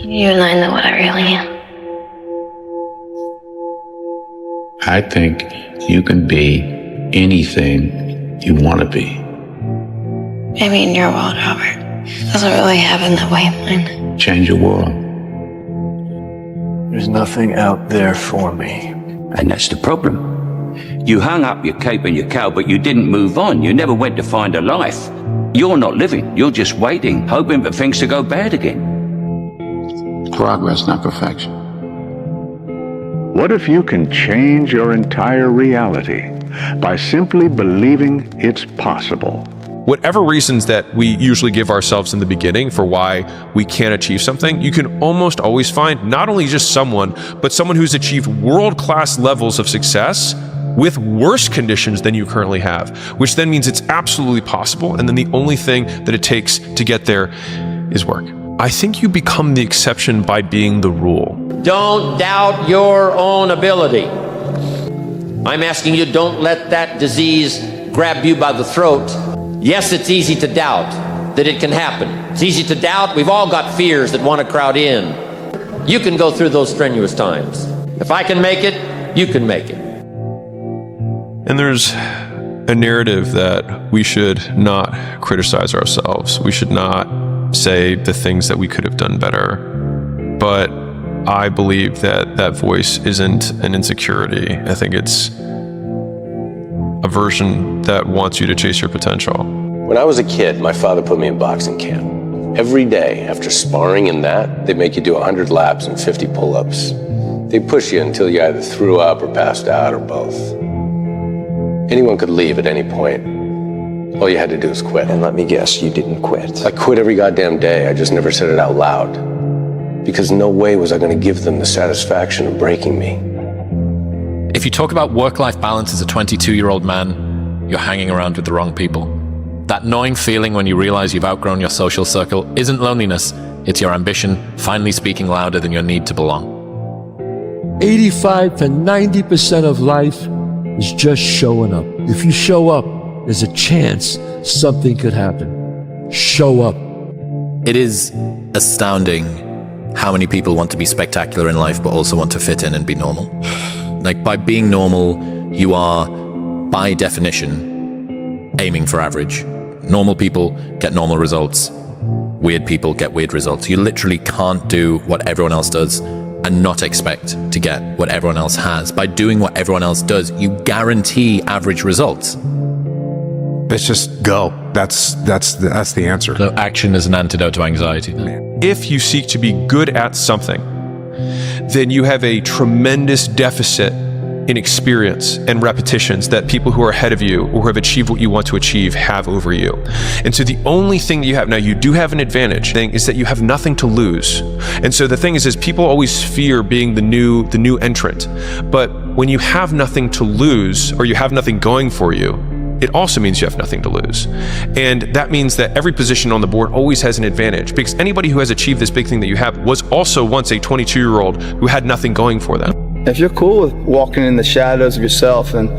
You and I know what I really am. I think you can be anything you want to be. Maybe in your world, Robert, it doesn't really happen that way in mine. Change your world. There's nothing out there for me. And that's the problem. You hung up your cape and your cow, but you didn't move on. You never went to find a life. You're not living. You're just waiting, hoping for things to go bad again. Progress, not perfection. What if you can change your entire reality by simply believing it's possible? Whatever reasons that we usually give ourselves in the beginning for why we can't achieve something, you can almost always find not only just someone, but someone who's achieved world-class levels of success with worse conditions than you currently have, which then means it's absolutely possible, and then the only thing that it takes to get there is work. I think you become the exception by being the rule. Don't doubt your own ability. I'm asking you, don't let that disease grab you by the throat. Yes, it's easy to doubt that it can happen. It's easy to doubt. We've all got fears that want to crowd in. You can go through those strenuous times. If I can make it, you can make it. And there's a narrative that we should not criticize ourselves. We should not say the things that we could have done better. But I believe that that voice isn't an insecurity. I think it's a version that wants you to chase your potential. When I was a kid, my father put me in boxing camp. Every day after sparring in that, they make you do 100 laps and 50 pull-ups. They push you until you either threw up or passed out or both. Anyone could leave at any point. All you had to do was quit. And let me guess, you didn't quit. I quit every goddamn day. I just never said it out loud. Because no way was I going to give them the satisfaction of breaking me. If you talk about work-life balance as a 22-year-old man, you're hanging around with the wrong people. That gnawing feeling when you realize you've outgrown your social circle isn't loneliness, it's your ambition finally speaking louder than your need to belong. 85 to 90% of life is just showing up. If you show up, there's a chance something could happen. Show up. It is astounding how many people want to be spectacular in life but also want to fit in and be normal. Like, by being normal, you are, by definition, aiming for average. Normal people get normal results. Weird people get weird results. You literally can't do what everyone else does and not expect to get what everyone else has. By doing what everyone else does, you guarantee average results. It's just go. That's the answer. So action is an antidote to anxiety. If you seek to be good at something, then you have a tremendous deficit in experience and repetitions that people who are ahead of you or who have achieved what you want to achieve have over you. And so the only thing that you have, now you do have an advantage, thing is that you have nothing to lose. And so the thing is people always fear being the new entrant. But when you have nothing to lose, or you have nothing going for you, it also means you have nothing to lose. And that means that every position on the board always has an advantage, because anybody who has achieved this big thing that you have was also once a 22-year-old who had nothing going for them. If you're cool with walking in the shadows of yourself, and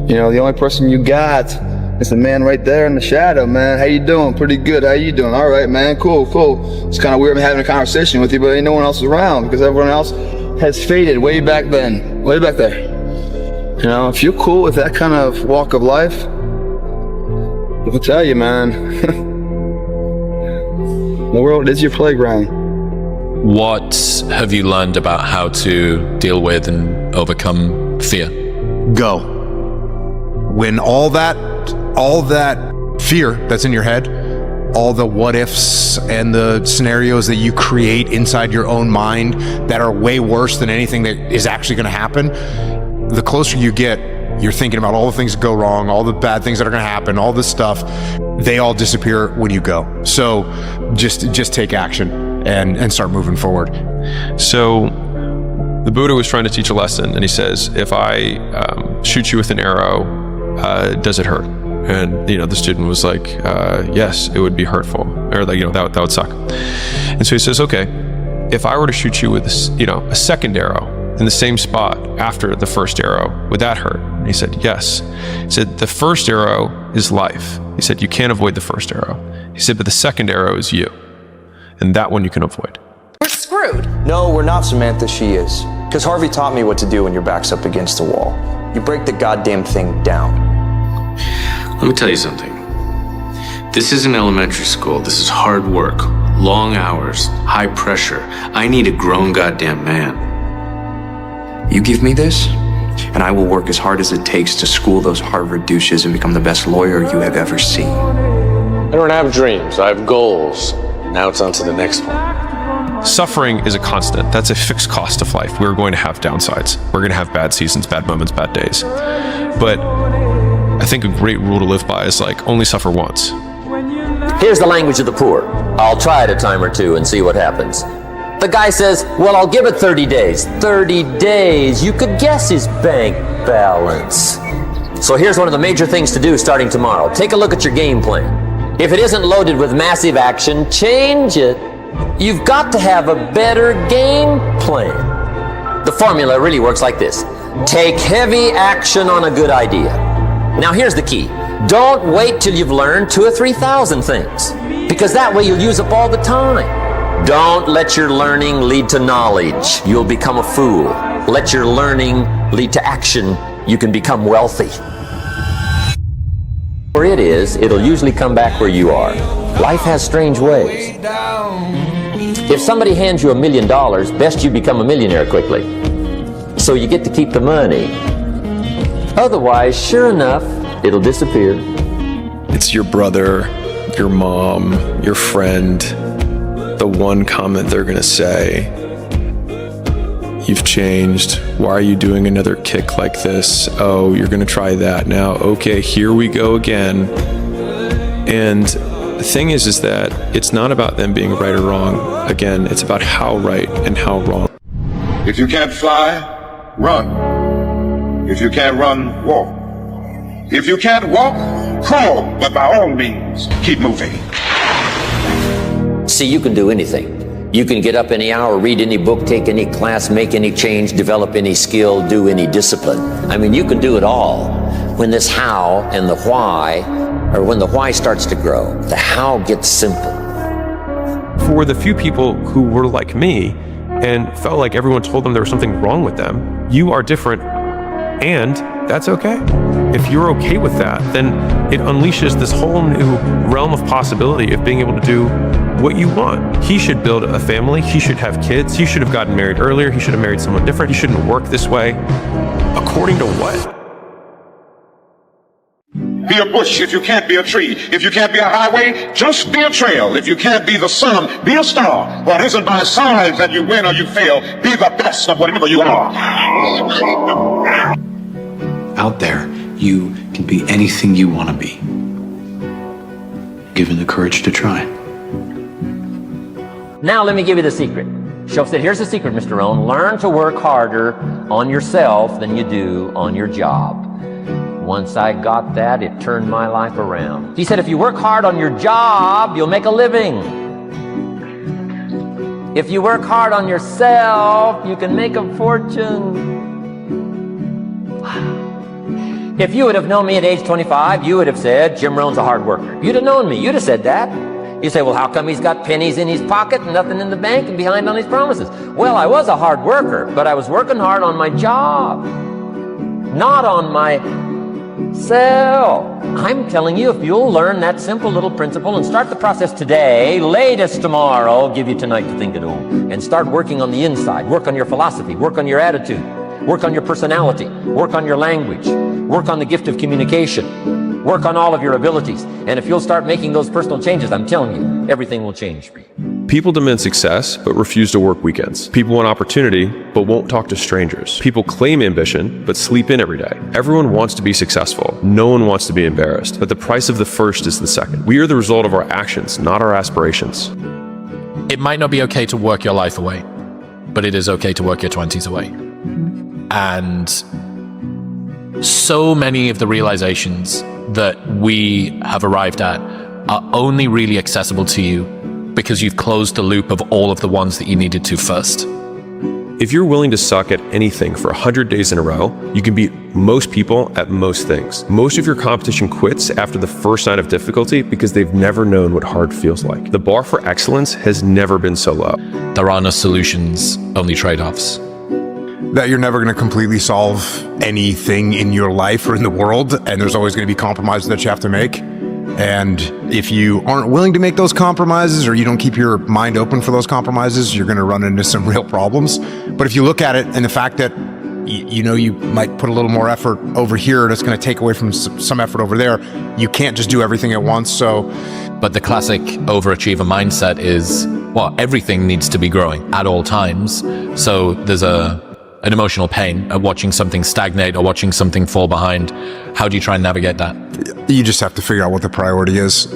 the only person you got is the man right there in the shadow, man. How you doing? Pretty good. How you doing? All right, man. Cool. It's kind of weird having a conversation with you, but ain't no one else around because everyone else has faded way back then, way back there. If you're cool with that kind of walk of life, I'll tell you, man, the world is your playground. What have you learned about how to deal with and overcome fear? Go. When all that fear that's in your head, all the what ifs and the scenarios that you create inside your own mind that are way worse than anything that is actually going to happen, the closer you get, you're thinking about all the things that go wrong, all the bad things that are going to happen, all this stuff, they all disappear when you go. So just take action and start moving forward. So the Buddha was trying to teach a lesson, and he says, if I shoot you with an arrow, does it hurt? And the student was like, yes, it would be hurtful, or that would suck. And so he says, okay, if I were to shoot you with a second arrow in the same spot after the first arrow, would that hurt? And he said, yes. He said, the first arrow is life. He said, you can't avoid the first arrow. He said, but the second arrow is you. And that one you can avoid. We're screwed. screwed. No, we're not, Samantha, she is. Because Harvey taught me what to do when your back's up against the wall. You break the goddamn thing down. Let me tell you something. This isn't elementary school. This is hard work, long hours, high pressure. I need a grown goddamn man. You give me this, and I will work as hard as it takes to school those Harvard douches and become the best lawyer you have ever seen. I don't have dreams, I have goals. Now it's on to the next one. Suffering is a constant. That's a fixed cost of life. We're going to have downsides. We're going to have bad seasons, bad moments, bad days. But I think a great rule to live by is like, only suffer once. Here's the language of the poor. I'll try it a time or two and see what happens. The guy says, well, I'll give it 30 days. 30 days. You could guess his bank balance. So here's one of the major things to do starting tomorrow. Take a look at your game plan. If it isn't loaded with massive action, change it. You've got to have a better game plan. The formula really works like this. Take heavy action on a good idea. Now here's the key. Don't wait till you've learned 2,000 or 3,000 things, because that way you'll use up all the time. Don't let your learning lead to knowledge. You'll become a fool. Let your learning lead to action. You can become wealthy. Where it is, it'll usually come back where you are. Life has strange ways. If somebody hands you $1 million, best you become a millionaire quickly, so you get to keep the money. Otherwise, sure enough, it'll disappear. It's your brother, your mom, your friend. The one comment they're gonna say, you've changed. Why are you doing another kick like this? Oh, you're gonna try that now. Okay, here we go again. And the thing is that it's not about them being right or wrong. Again, it's about how right and how wrong. If you can't fly, run. If you can't run, walk. If you can't walk, crawl. But by all means, keep moving. See, you can do anything. You can get up any hour, read any book, take any class, make any change, develop any skill, do any discipline. I mean, you can do it all. When this how and the why, or when the why starts to grow, the how gets simple. For the few people who were like me and felt like everyone told them there was something wrong with them, you are different, and that's okay. If you're okay with that, then it unleashes this whole new realm of possibility of being able to do what you want. He should build a family. He should have kids. He should have gotten married earlier. He should have married someone different. He shouldn't work this way. According to what? Be a bush if you can't be a tree. If you can't be a highway, just be a trail. If you can't be the sun, be a star. Well, it isn't by signs that you win or you fail. Be the best of whatever you are. Out there, you can be anything you want to be, given the courage to try. Now let me give you the secret. Shoaff said, here's the secret, Mr. Rohn. Learn to work harder on yourself than you do on your job. Once I got that, it turned my life around. He said, if you work hard on your job, you'll make a living. If you work hard on yourself, you can make a fortune. If you would have known me at age 25, you would have said, Jim Rohn's a hard worker. You'd have known me. You'd have said that. You say, well, how come he's got pennies in his pocket and nothing in the bank and behind on his promises? Well, I was a hard worker, but I was working hard on my job, not on myself. I'm telling you, if you'll learn that simple little principle and start the process today, latest tomorrow, I'll give you tonight to think it over, and start working on the inside, work on your philosophy, work on your attitude, work on your personality, work on your language, work on the gift of communication, work on all of your abilities. And if you'll start making those personal changes, I'm telling you, everything will change for you. People demand success, but refuse to work weekends. People want opportunity, but won't talk to strangers. People claim ambition, but sleep in every day. Everyone wants to be successful. No one wants to be embarrassed. But the price of the first is the second. We are the result of our actions, not our aspirations. It might not be okay to work your life away, but it is okay to work your 20s away. And so many of the realizations that we have arrived at are only really accessible to you because you've closed the loop of all of the ones that you needed to first. If you're willing to suck at anything for 100 days in a row, you can beat most people at most things. Most of your competition quits after the first sign of difficulty because they've never known what hard feels like. The bar for excellence has never been so low. There are no solutions, only trade-offs. That you're never going to completely solve anything in your life or in the world, and there's always going to be compromises that you have to make. And if you aren't willing to make those compromises, or you don't keep your mind open for those compromises, you're going to run into some real problems. But if you look at it and the fact that you might put a little more effort over here, and it's going to take away from some effort over there, you can't just do everything at once. But the classic overachiever mindset is, well, everything needs to be growing at all times. So there's an emotional pain at watching something stagnate or watching something fall behind. How do you try and navigate that? You just have to figure out what the priority is.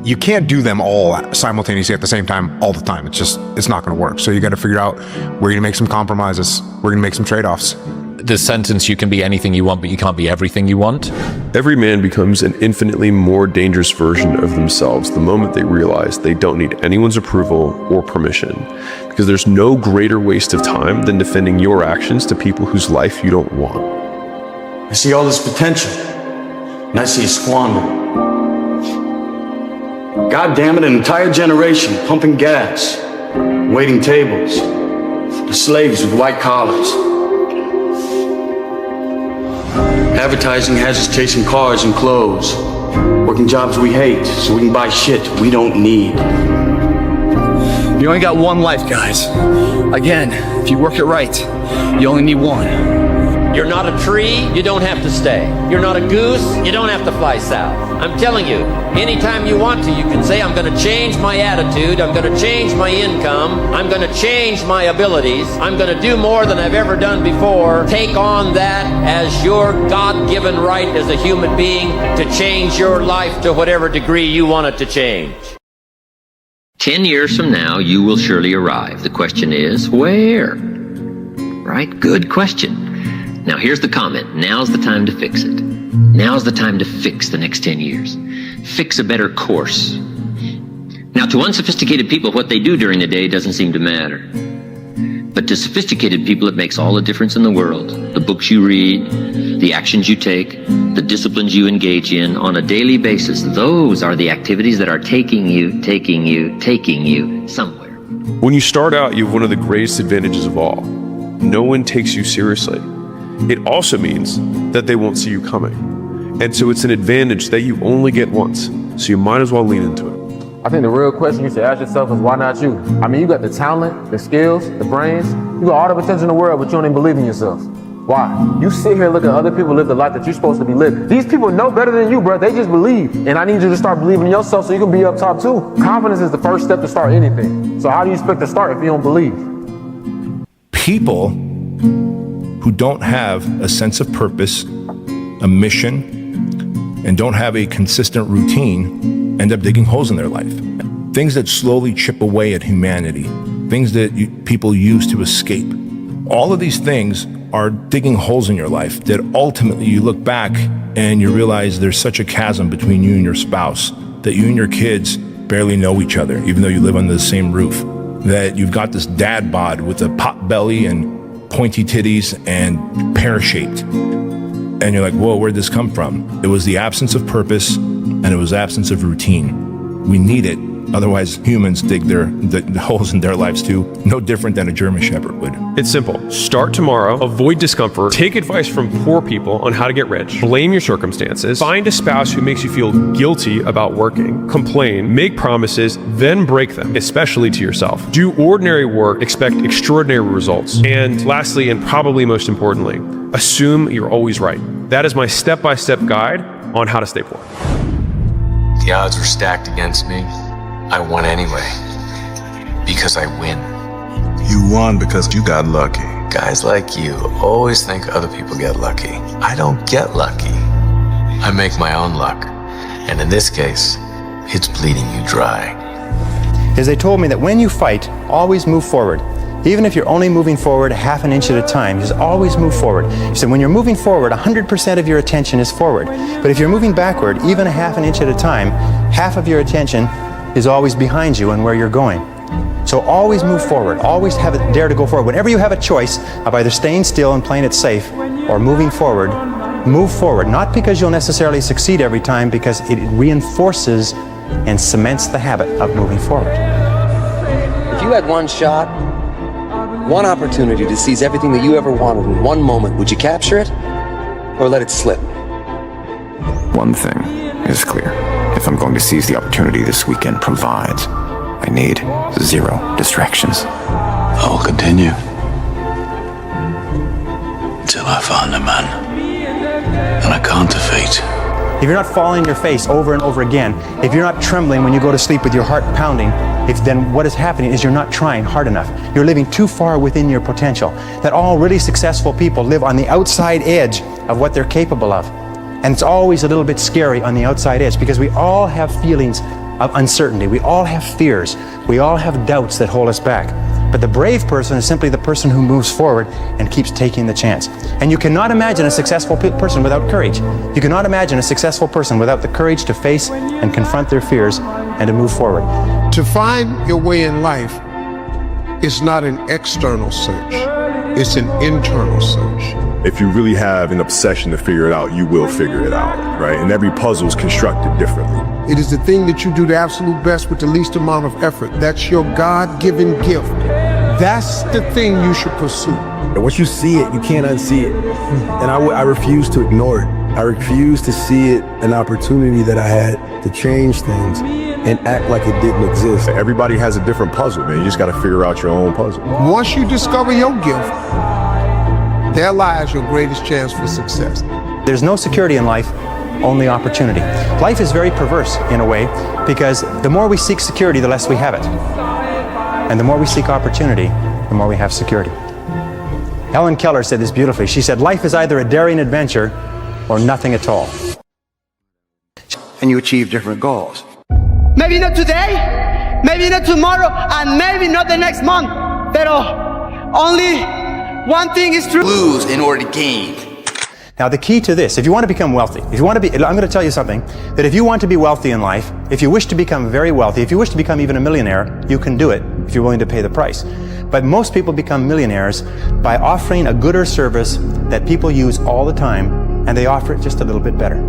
You can't do them all simultaneously at the same time all the time. It's not going to work. So you got to figure out where you're going to make some compromises. We're going to make some trade-offs. The sentence, you can be anything you want, but you can't be everything you want. Every man becomes an infinitely more dangerous version of themselves the moment they realize they don't need anyone's approval or permission. Because there's no greater waste of time than defending your actions to people whose life you don't want. I see all this potential, and I see it squandered. God damn it, an entire generation pumping gas, waiting tables, the slaves with white collars. Advertising has us chasing cars and clothes, working jobs we hate so we can buy shit we don't need. You only got one life, guys. Again, if you work it right, you only need one. You're not a tree, you don't have to stay. You're not a goose, you don't have to fly south. I'm telling you, anytime you want to, you can say, I'm going to change my attitude, I'm going to change my income, I'm going to change my abilities, I'm going to do more than I've ever done before. Take on that as your God-given right as a human being to change your life to whatever degree you want it to change. 10 years from now, you will surely arrive. The question is, where? Right? Good question. Now here's the comment. Now's the time to fix it. Now's the time to fix the next 10 years. Fix a better course. Now to unsophisticated people, what they do during the day doesn't seem to matter. But to sophisticated people, it makes all the difference in the world. The books you read, the actions you take, the disciplines you engage in on a daily basis, those are the activities that are taking you somewhere. When you start out, you have one of the greatest advantages of all. No one takes you seriously. It also means that they won't see you coming. And so it's an advantage that you only get once. So you might as well lean into it. I think the real question you should ask yourself is, why not you? I mean, you got the talent, the skills, the brains. You got all the potential in the world, but you don't even believe in yourself. Why? You sit here and look at other people live the life that you're supposed to be living. These people know better than you, bro. They just believe. And I need you to start believing in yourself so you can be up top too. Confidence is the first step to start anything. So how do you expect to start if you don't believe? People who don't have a sense of purpose, a mission, and don't have a consistent routine end up digging holes in their life. Things that slowly chip away at humanity, things that people use to escape. All of these things are digging holes in your life that ultimately you look back and you realize there's such a chasm between you and your spouse, that you and your kids barely know each other, even though you live under the same roof, that you've got this dad bod with a pot belly and pointy titties and pear-shaped. And you're like, whoa, where'd this come from? It was the absence of purpose and it was absence of routine. We need it. Otherwise, humans dig the holes in their lives too, no different than a German Shepherd would. It's simple. Start tomorrow, avoid discomfort, take advice from poor people on how to get rich, blame your circumstances, find a spouse who makes you feel guilty about working, complain, make promises, then break them, especially to yourself. Do ordinary work, expect extraordinary results. And lastly, and probably most importantly, assume you're always right. That is my step-by-step guide on how to stay poor. The odds were stacked against me. I won anyway, because I win. You won because you got lucky. Guys like you always think other people get lucky. I don't get lucky. I make my own luck. And in this case, it's bleeding you dry. Is they told me that when you fight, always move forward. Even if you're only moving forward half an inch at a time, just always move forward. He said when you're moving forward, 100% of your attention is forward. But if you're moving backward, even a half an inch at a time, half of your attention is always behind you and where you're going. So So always move forward. Always have it, dare to go forward. Whenever you have a choice of either staying still and playing it safe or moving forward, move forward. Not because you'll necessarily succeed every time, because it reinforces and cements the habit of moving forward. If you had one shot, one opportunity to seize everything that you ever wanted in one moment, would you capture it or let it slip? One thing is clear. If I'm going to seize the opportunity this weekend provides, I need 0 distractions. I will continue until I find a man and I can't defeat. If you're not falling on your face over and over again, if you're not trembling when you go to sleep with your heart pounding, then what is happening is you're not trying hard enough. You're living too far within your potential. That all really successful people live on the outside edge of what they're capable of. And it's always a little bit scary on the outside edge, because we all have feelings of uncertainty. We all have fears. We all have doubts that hold us back. But the brave person is simply the person who moves forward and keeps taking the chance. And you cannot imagine a successful person without courage. You cannot imagine a successful person without the courage to face and confront their fears and to move forward. To find your way in life is not an external search. It's an internal search. If you really have an obsession to figure it out, you will figure it out, right? And every puzzle is constructed differently. It is the thing that you do the absolute best with the least amount of effort. That's your God-given gift. That's the thing you should pursue. And once you see it, you can't unsee it. And I refuse to ignore it. I refuse to see it an opportunity that I had to change things and act like it didn't exist. Everybody has a different puzzle, man. You just got to figure out your own puzzle. Once you discover your gift, there lies your greatest chance for success. There's no security in life, only opportunity. Life is very perverse in a way, because the more we seek security, the less we have it. And the more we seek opportunity, the more we have security. Helen Keller said this beautifully. She said, life is either a daring adventure or nothing at all. And you achieve different goals. Maybe not today, maybe not tomorrow, and maybe not the next month. But only one thing is true. Lose in order to gain. Now the key to this, if you want to become wealthy, if you want to be, I'm going to tell you something, that if you want to be wealthy in life, if you wish to become very wealthy, if you wish to become even a millionaire, you can do it if you're willing to pay the price. But most people become millionaires by offering a good or service that people use all the time, and they offer it just a little bit better.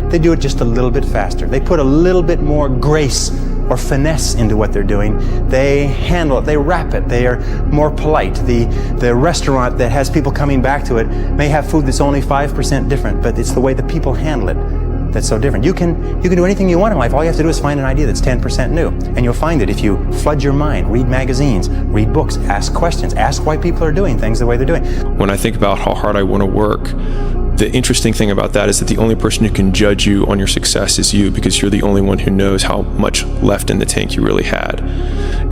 They do it just a little bit faster. They put a little bit more grace or finesse into what they're doing. They handle it, they wrap it, they are more polite. The restaurant that has people coming back to it may have food that's only 5% different, but it's the way the people handle it that's so different. You can do anything you want in life. All you have to do is find an idea that's 10% new. And you'll find it if you flood your mind, read magazines, read books, ask questions, ask why people are doing things the way they're doing. When I think about how hard I want to work, the interesting thing about that is that the only person who can judge you on your success is you, because you're the only one who knows how much left in the tank you really had.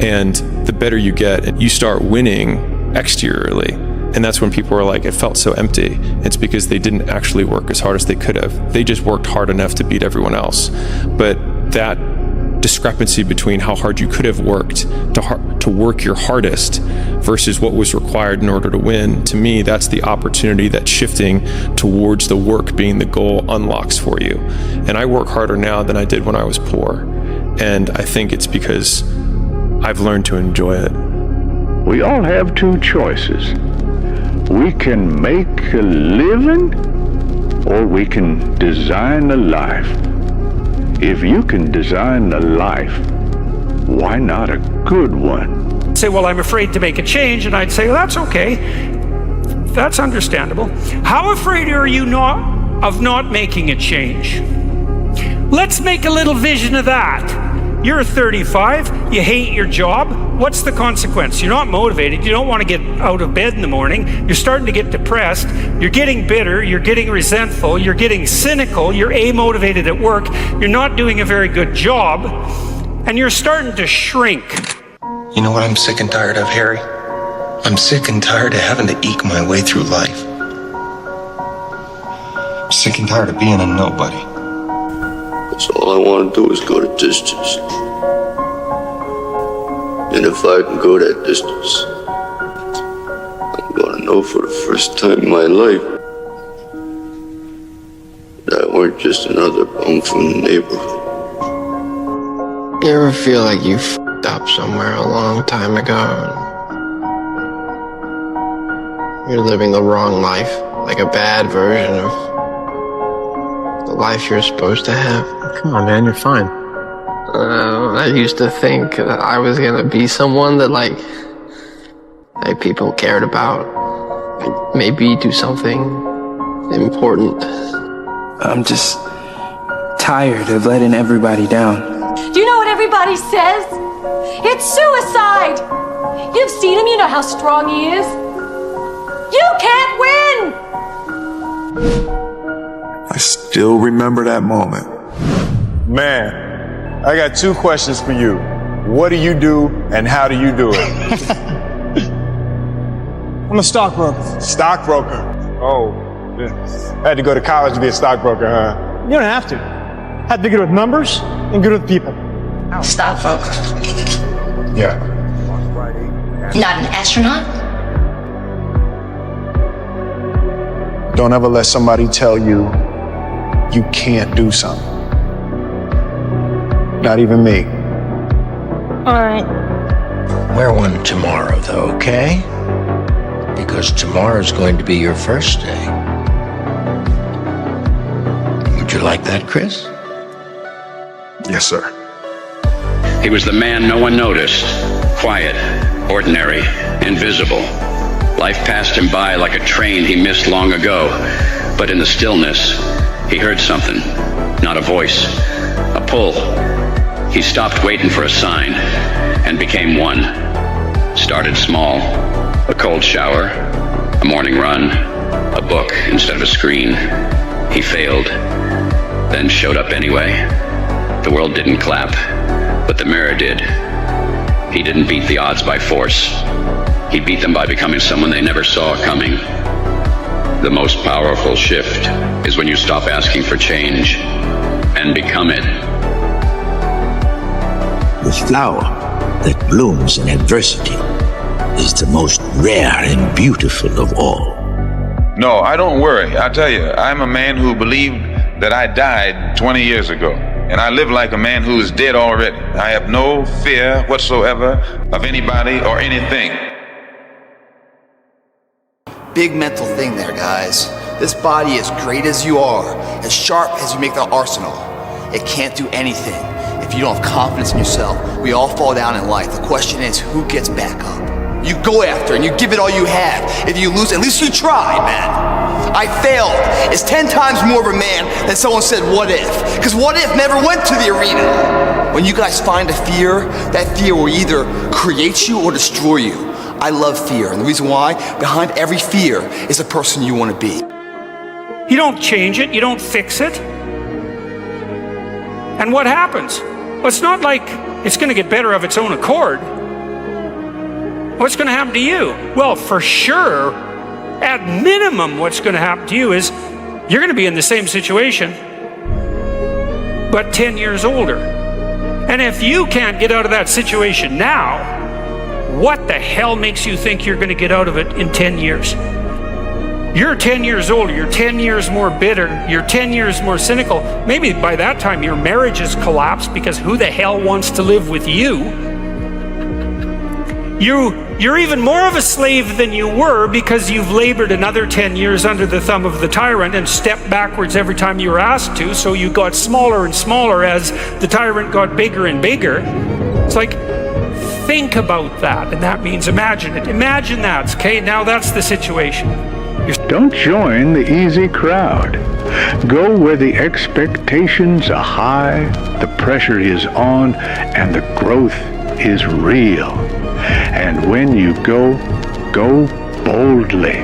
And the better you get, you start winning exteriorly. And that's when people are like, it felt so empty. It's because they didn't actually work as hard as they could have. They just worked hard enough to beat everyone else. But that discrepancy between how hard you could have worked to work your hardest versus what was required in order to win, to me, that's the opportunity that shifting towards the work being the goal unlocks for you. And I work harder now than I did when I was poor. And I think it's because I've learned to enjoy it. We all have two choices. We can make a living, or we can design a life. If you can design a life, why not a good one? Say, well, I'm afraid to make a change, and I'd say, well, that's okay. That's understandable. How afraid are you of not making a change? Let's make a little vision of that. You're 35, you hate your job. What's the consequence? You're not motivated. You don't want to get out of bed in the morning. You're starting to get depressed. You're getting bitter. You're getting resentful. You're getting cynical. You're amotivated at work. You're not doing a very good job. And you're starting to shrink. You know what I'm sick and tired of, Harry? I'm sick and tired of having to eke my way through life. I'm sick and tired of being a nobody. That's all I want to do is go the distance. And if I can go that distance, I'm gonna know for the first time in my life that I weren't just another bum from the neighborhood. You ever feel like you f***ed fucked up somewhere a long time ago. You're living the wrong life, like a bad version of the life you're supposed to have. Come on, man, you're fine. I used to think that I was gonna be someone that like people cared about. Like maybe do something important. I'm just tired of letting everybody down. Do you know what everybody says? It's suicide! You've seen him, you know how strong he is. You can't win! I still remember that moment. Man, I got 2 questions for you. What do you do and how do you do it? I'm a stockbroker. Stockbroker? Oh, had to go to college to be a stockbroker, huh? You don't have to. Have to be good with numbers and good with people. Stockbroker. Yeah. Not an astronaut? Don't ever let somebody tell you you can't do something. Not even me. All right. Wear one tomorrow, though, okay? Because tomorrow's going to be your first day. Would you like that, Chris? Yes, sir. He was the man no one noticed. Quiet, ordinary, invisible. Life passed him by like a train he missed long ago. But in the stillness, he heard something. Not a voice, a pull. He stopped waiting for a sign and became one. Started small. A cold shower, a morning run, a book instead of a screen. He failed, then showed up anyway. The world didn't clap, but the mirror did. He didn't beat the odds by force. He beat them by becoming someone they never saw coming. The most powerful shift is when you stop asking for change and become it. The flower that blooms in adversity is the most rare and beautiful of all. No, I don't worry. I tell you, I'm a man who believed that I died 20 years ago. And I live like a man who is dead already. I have no fear whatsoever of anybody or anything. Big mental thing there, guys. This body, as great as you are, as sharp as you make the arsenal, it can't do anything if you don't have confidence in yourself. We all fall down in life. The question is, who gets back up? You go after and you give it all you have. If you lose, at least you try, man. I failed is 10 times more of a man than someone said, what if? Because what if never went to the arena. When you guys find a fear, that fear will either create you or destroy you. I love fear, and the reason why, behind every fear is a person you want to be. You don't change it, you don't fix it. And what happens? Well, it's not like it's going to get better of its own accord. What's going to happen to you? Well, for sure, at minimum, what's going to happen to you is you're going to be in the same situation, but 10 years older. And if you can't get out of that situation now, what the hell makes you think you're going to get out of it in 10 years? You're 10 years older, you're 10 years more bitter, you're 10 years more cynical. Maybe by that time your marriage has collapsed because who the hell wants to live with you? You're even more of a slave than you were because you've labored another 10 years under the thumb of the tyrant and stepped backwards every time you were asked to, so you got smaller and smaller as the tyrant got bigger and bigger. It's like, think about that, and that means imagine it. Imagine that, okay? Now that's the situation. Don't join the easy crowd. Go where the expectations are high, the pressure is on, and the growth is real. And when you go boldly.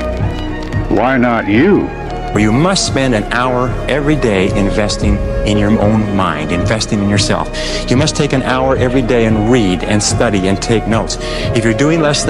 Why not you? Well, you must spend an hour every day investing in your own mind, investing in yourself. You must take an hour every day and read and study and take notes. If you're doing less than